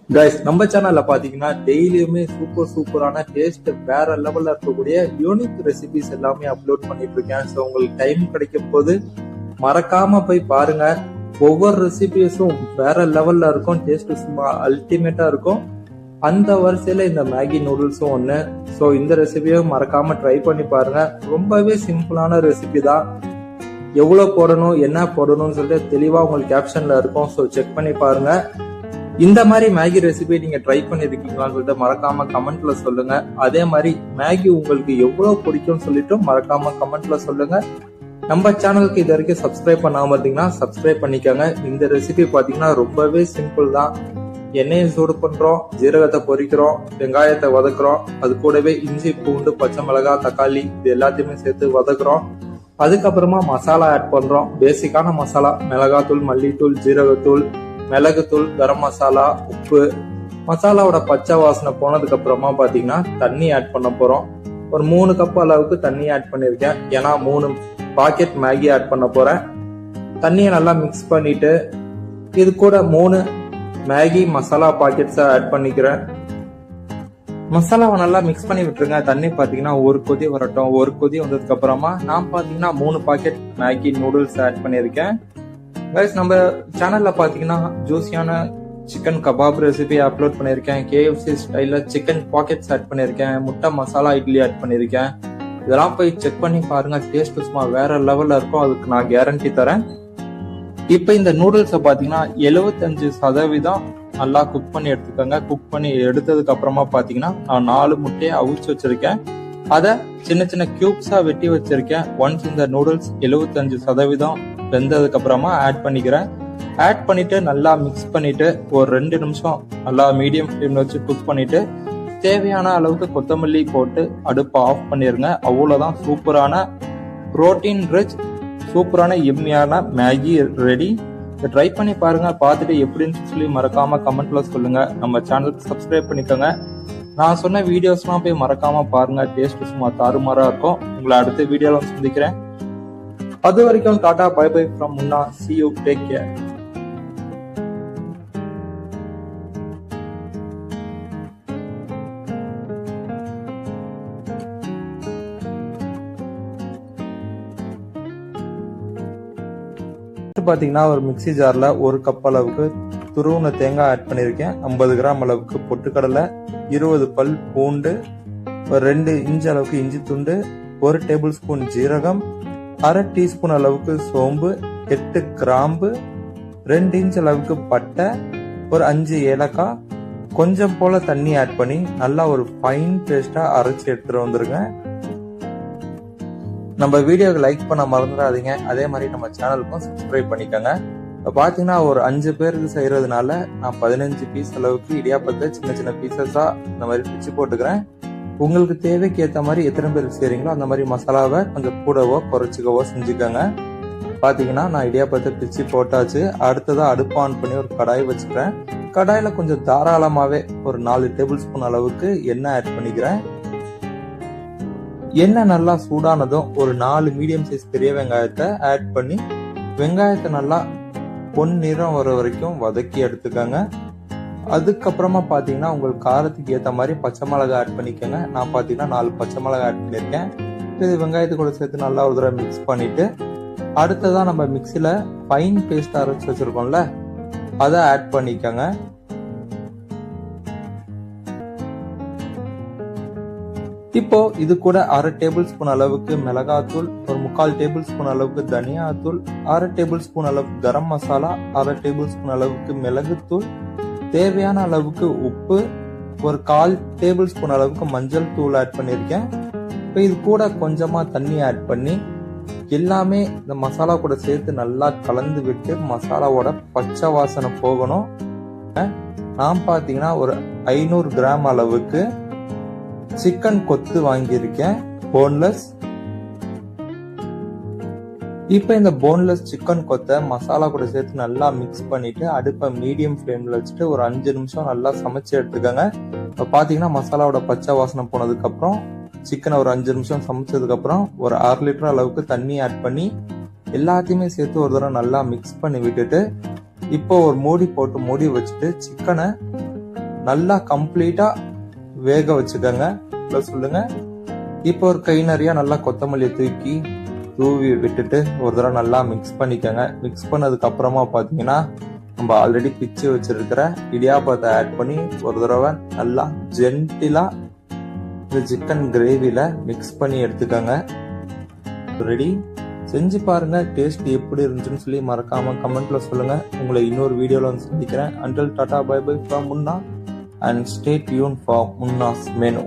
Guys, நம்ம சேனல்ல பாத்தீங்கன்னா டெய்லியுமே சூப்பரான டேஸ்ட் வேற லெவல்ல இருக்கக்கூடிய யூனிக் ரெசிபிஸ் எல்லாமே அப்லோட் பண்ணிட்டு இருக்கேன். ஸோ உங்களுக்கு டைம் கிடைக்கும் போது மறக்காம போய் பாருங்க. ஒவ்வொரு ரெசிபிஸும் வேற லெவல்ல இருக்கும், டேஸ்ட் சும்மா அல்டிமேட்டா இருக்கும். அந்த வரிசையில இந்த மேகி நூடுல்ஸும் ஒண்ணு. ஸோ இந்த ரெசிபியும் மறக்காம ட்ரை பண்ணி பாருங்க. ரொம்பவே சிம்பிளான ரெசிபி தான். எவ்வளவு போடணும், என்ன போடணும்னு சொல்லிட்டு தெளிவா உங்களுக்கு கேப்ஷன்ல இருக்கும். ஸோ செக் பண்ணி பாருங்க. இந்த மாதிரி மேகி ரெசிபி நீங்க ட்ரை பண்ணிருக்கீங்களான்னு சொல்லிட்டு மறக்காம கமெண்ட்ல சொல்லுங்க. அதே மாதிரி மேகி உங்களுக்கு எவ்வளவு பிடிக்கும்னு சொல்லிட்டு மறக்காம கமெண்ட்ல சொல்லுங்க. நம்ம சேனலுக்கு இது வரைக்கும் சப்ஸ்கிரைப் பண்ணாம இருந்தீங்கன்னா சப்ஸ்கிரைப் பண்ணிக்கோங்க. இந்த ரெசிபி பாத்தீங்கன்னா ரொம்பவே சிம்பிள் தான். எண்ணெயை சூடு பண்றோம், ஜீரகத்தை பொரிக்கிறோம், வெங்காயத்தை வதக்குறோம், அது கூடவே இஞ்சி பூண்டு பச்சை மிளகாய் தக்காளி இது எல்லாத்தையுமே சேர்த்து வதக்குறோம். அதுக்கப்புறமா மசாலா ஆட் பண்றோம். பேசிக்கான மசாலா மிளகாத்தூள், மல்லித்தூள், ஜீரகத்தூள், மிளகுத்தூள், கரம் மசாலா, உப்பு. மசாலாவோட பச்சை வாசனை போனதுக்கு அப்புறமா பாத்தீங்கன்னா தண்ணி ஆட் பண்ண போறோம். ஒரு 3 கப் அளவுக்கு தண்ணி ஆட் பண்ணிருக்கேன். ஏன்னா 3 பாக்கெட் மேகி ஆட் பண்ண போறேன். தண்ணியை நல்லா மிக்ஸ் பண்ணிட்டு இது கூட 3 மேகி மசாலா பாக்கெட்ஸை ஆட் பண்ணிக்கிறேன். மசாலாவை நல்லா மிக்ஸ் பண்ணி விட்டுருங்க. தண்ணி பாத்தீங்கன்னா ஒரு கொதி வரட்டும். ஒரு கொதி வந்ததுக்கு அப்புறமா நான் பாத்தீங்கன்னா 3 பாக்கெட் மேகி நூடுல்ஸ் ஆட் பண்ணிருக்கேன். கைஸ், நம்ம சேனல்ல பாத்தீங்கன்னா ஜூசியான சிக்கன் கபாப் ரெசிபி அப்லோட் பண்ணிருக்கேன். KFC ஸ்டைல்ல சிக்கன் பாக்கெட்ஸ் ஆட் பண்ணிருக்கேன். முட்டை மசாலா இட்லி ஆட் பண்ணிருக்கேன். இதெல்லாம் போய் செக் பண்ணி பாருங்க. டேஸ்ட் சும்மா வேற லெவல்ல இருக்கும். அதுக்கு நான் கேரண்டி தரேன். இப்ப இந்த நூடுல்ஸை பாத்தீங்கன்னா 75% நல்லா குக் பண்ணி எடுத்துக்கோங்க. குக் பண்ணி எடுத்ததுக்கு அப்புறமா பாத்தீங்கன்னா நான் 4 முட்டையை அவிச்சு வச்சிருக்கேன். அதை சின்ன சின்ன கியூப்ஸா வெட்டி வச்சிருக்கேன். ஒன்ஸ் இந்த நூடுல்ஸ் 75% வெந்ததுக்கு அப்புறமா ஆட் பண்ணிக்கிறேன். ஆட் பண்ணிட்டு நல்லா மிக்ஸ் பண்ணிட்டு ஒரு 2 நிமிஷம் நல்லா மீடியம் ஃப்ளேம்ல வச்சு குக் பண்ணிட்டு தேவையான அளவுக்கு கொத்தமல்லி போட்டு அடுப்பை ஆஃப் பண்ணிருங்க. அவ்வளவுதான், சூப்பரான புரோட்டீன் ரிச் சூப்பரான எம்மியான மேகி ரெடி. ட்ரை பண்ணி பாருங்க. பார்த்துட்டு எப்படின்னு சொல்லி மறக்காம கமெண்ட்ல சொல்லுங்க. நம்ம சேனலுக்கு சப்ஸ்கிரைப் பண்ணிக்கோங்க. நான் சொன்ன வீடியோஸ்லாம் போய் மறக்காம பாருங்க. டேஸ்ட் சும்மா தாறுமாறா இருக்கும். உங்களை அடுத்த வீடியோல சந்திக்கிறேன். அது வரைக்கும் டாடா, பை பை ஃப்ரம் முன்னா. See you, take care. பாத்தீங்கன்னா ஒரு மிக்சி ஜார்ல 1 கப் அளவுக்கு துருவன தேங்காய் ஆட் பண்ணிருக்கேன். 50 கிராம் அளவுக்கு பொட்டுக்கடலை, 20 பல் பூண்டு, ஒரு 2 இன்ச் அளவுக்கு இஞ்சி துண்டு, 1 டேபிள் ஸ்பூன் ஜீரகம், 1/2 டீஸ்பூன் அளவுக்கு சோம்பு, 8 கிராம்பு, 2 இன்ச் அளவுக்கு பட்டை, ஒரு 5 ஏலக்காய், கொஞ்சம் போல தண்ணி ஆட் பண்ணி நல்லா ஒரு ஃபைன் பேஸ்டா அரைச்சி எடுத்துட்டு வந்துருங்க. நம்ம வீடியோக்கு லைக் பண்ண மறந்துடாதீங்க. அதே மாதிரி நம்ம சேனலுக்கும் சப்ஸ்கிரைப் பண்ணிக்கோங்க. இப்போ பாத்தீங்கன்னா ஒரு 5 பேருக்கு செய்யறதுனால நான் 15 பீஸ் அளவுக்கு இடியாப்பத்தை சின்ன சின்ன பீசஸா இந்த மாதிரி பிச்சு போட்டுக்கிறேன். உங்களுக்கு தேவைக்கு ஏற்ற மாதிரி எத்தனை பேருக்கு செய்றீங்களோ அந்த மாதிரி மசாலாவை கொஞ்சம் கூடவோ குறைச்சிக்கவோ செஞ்சுக்கோங்க. பாத்தீங்கன்னா நான் இடியாப்பத்தை பிச்சு போட்டாச்சு. அடுத்ததா அடுப்பு ஆன் பண்ணி ஒரு கடாய் வச்சுக்கிறேன். கடாயில கொஞ்சம் தாராளமாவே ஒரு 4 டேபிள் ஸ்பூன் அளவுக்கு எண்ணெய் ஆட் பண்ணிக்கிறேன். எண்ணெய் நல்லா சூடானதும் ஒரு 4 மீடியம் சைஸ் பெரிய வெங்காயத்தை ஆட் பண்ணி வெங்காயத்தை நல்லா பொன்னிறம் வர வரைக்கும் வதக்கி எடுத்துக்கோங்க. அதுக்கப்புறமா பாத்தீங்கன்னா உங்களுக்கு காரத்துக்கு ஏற்ற மாதிரி பச்சை மிளகாய் ஆட் பண்ணிக்கோங்க. நான் பாத்தீங்கன்னா 4 பச்சை மிளகாய் ஆட் பண்ணியிருக்கேன். இது வெங்காயத்தை கூட சேர்த்து நல்லா ஒரு தடவை மிக்ஸ் பண்ணிட்டு அடுத்ததான் நம்ம மிக்சில ஃபைன் பேஸ்ட் அரைச்சு வச்சிருக்கோம்ல அதை ஆட் பண்ணிக்கோங்க. இப்போ இது கூட 1/2 டேபிள் ஸ்பூன் அளவுக்கு மிளகாத்தூள், ஒரு 3/4 டேபிள் ஸ்பூன் அளவுக்கு தனியாத்தூள், 1/2 டேபிள் ஸ்பூன் அளவுக்கு கரம் மசாலா, 1/2 டேபிள் ஸ்பூன் அளவுக்கு மிளகுத்தூள், தேவையான அளவுக்கு உப்பு, ஒரு 1/4 டேபிள் ஸ்பூன் அளவுக்கு மஞ்சள் தூள் ஆட் பண்ணிருக்கேன். இப்போ இது கூட கொஞ்சமா தண்ணி ஆட் பண்ணி எல்லாமே இந்த மசாலா கூட சேர்த்து நல்லா கலந்து விட்டு மசாலாவோட பச்சை வாசனை போகணும். நான் பாத்தீங்கன்னா ஒரு 500 கிராம் அளவுக்கு சிக்கன் கொத்து வாங்கியிருக்கேன், போன்லெஸ். இப்ப இந்த போன்லெஸ் சிக்கன் கொத்தை மசாலா கூட சேர்த்து நல்லா மிக்ஸ் பண்ணிட்டு அடுப்பை மீடியம் ஃப்ளேம்ல வச்சுட்டு ஒரு 5 நிமிஷம் நல்லா சமைச்சு எடுத்துக்கோங்க. இப்ப பாத்தீங்கன்னா மசாலாவோட பச்சை வாசனை போனதுக்கு அப்புறம் சிக்கனை ஒரு 5 நிமிஷம் சமைச்சதுக்கு அப்புறம் ஒரு 1/2 லிட்டர் அளவுக்கு தண்ணி ஆட் பண்ணி எல்லாத்தையுமே சேர்த்து ஒரு தடவை நல்லா மிக்ஸ் பண்ணி விட்டுட்டு இப்போ ஒரு மூடி போட்டு மூடி வச்சுட்டு சிக்கனை நல்லா கம்ப்ளீட்டா வேக வச்சுக்கோங்க. சொல்லுங்க. இப்போ ஒரு கை நிறைய நல்லா கொத்தமல்லியை தூவி விட்டுட்டு ஒரு தடவை நல்லா மிக்ஸ் பண்ணிக்கோங்க. மிக்ஸ் பண்ணதுக்கு அப்புறமா பாத்தீங்கன்னா நம்ம ஆல்ரெடி பிச்சு வச்சிருக்கிற இடியாப்பத்தை ஆட் பண்ணி ஒரு தடவை நல்லா ஜென்டிலா இந்த சிக்கன் கிரேவில மிக்ஸ் பண்ணி எடுத்துக்கோங்க. ரெடி. செஞ்சு பாருங்க. டேஸ்ட் எப்படி இருந்துச்சுன்னு சொல்லி மறக்காம கமெண்ட்ல சொல்லுங்க. உங்களை இன்னொரு வீடியோல வந்து சந்திக்கிறேன். Until tata bye bye from Munna and stay tuned for Munna's menu.